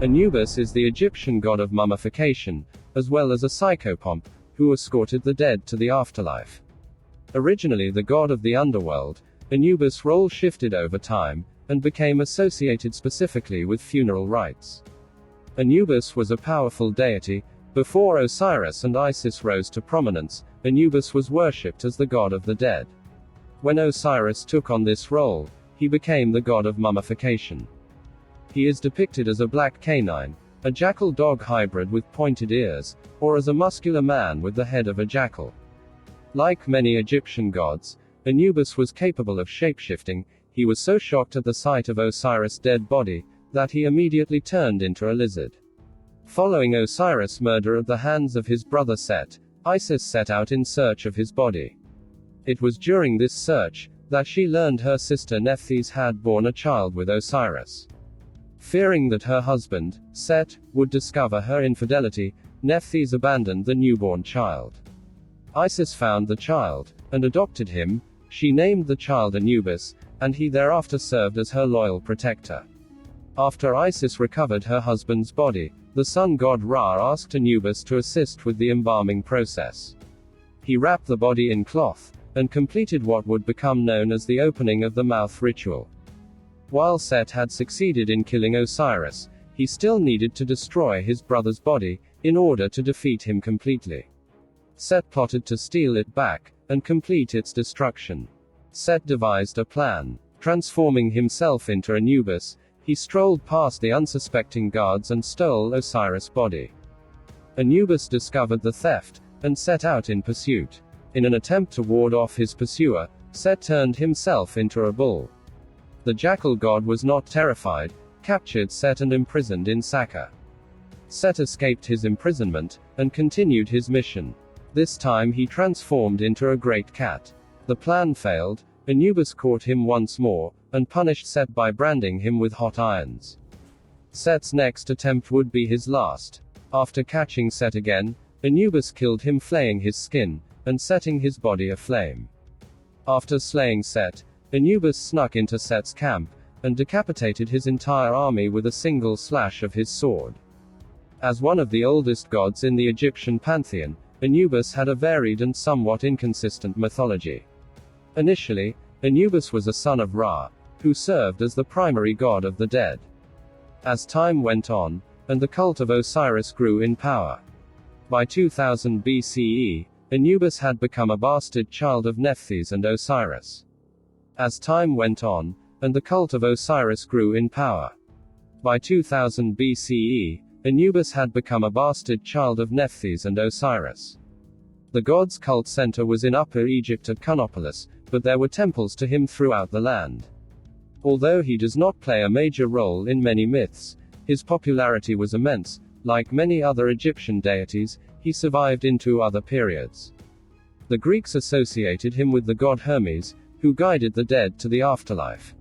Anubis is the Egyptian god of mummification, as well as a psychopomp, who escorted the dead to the afterlife. Originally the god of the underworld, Anubis' role shifted over time, and became associated specifically with funeral rites. Anubis was a powerful deity. Before Osiris and Isis rose to prominence, Anubis was worshipped as the god of the dead. When Osiris took on this role, he became the god of mummification. He is depicted as a black canine, a jackal-dog hybrid with pointed ears, or as a muscular man with the head of a jackal. Like many Egyptian gods, Anubis was capable of shapeshifting. He was so shocked at the sight of Osiris' dead body, that he immediately turned into a lizard. Following Osiris' murder at the hands of his brother Set, Isis set out in search of his body. It was during this search that she learned her sister Nephthys had borne a child with Osiris. Fearing that her husband, Set, would discover her infidelity, Nephthys abandoned the newborn child. Isis found the child, and adopted him. She named the child Anubis, and he thereafter served as her loyal protector. After Isis recovered her husband's body, the sun god Ra asked Anubis to assist with the embalming process. He wrapped the body in cloth, and completed what would become known as the opening of the mouth ritual. While Set had succeeded in killing Osiris, he still needed to destroy his brother's body, in order to defeat him completely. Set plotted to steal it back, and complete its destruction. Set devised a plan. Transforming himself into Anubis, he strolled past the unsuspecting guards and stole Osiris' body. Anubis discovered the theft, and set out in pursuit. In an attempt to ward off his pursuer, Set turned himself into a bull. The jackal god was not terrified, captured Set and imprisoned in Saka. Set escaped his imprisonment, and continued his mission. This time he transformed into a great cat. The plan failed. Anubis caught him once more, and punished Set by branding him with hot irons. Set's next attempt would be his last. After catching Set again, Anubis killed him, flaying his skin, and setting his body aflame. After slaying Set, Anubis snuck into Set's camp, and decapitated his entire army with a single slash of his sword. As one of the oldest gods in the Egyptian pantheon, Anubis had a varied and somewhat inconsistent mythology. Initially, Anubis was a son of Ra, who served as the primary god of the dead. As time went on, and the cult of Osiris grew in power. By 2000 BCE, Anubis had become a bastard child of Nephthys and Osiris. As time went on, and the cult of Osiris grew in power. By 2000 BCE, Anubis had become a bastard child of Nephthys and Osiris. The god's cult center was in Upper Egypt at Cunopolis, but there were temples to him throughout the land. Although he does not play a major role in many myths, his popularity was immense. Like many other Egyptian deities, he survived into other periods. The Greeks associated him with the god Hermes, who guided the dead to the afterlife.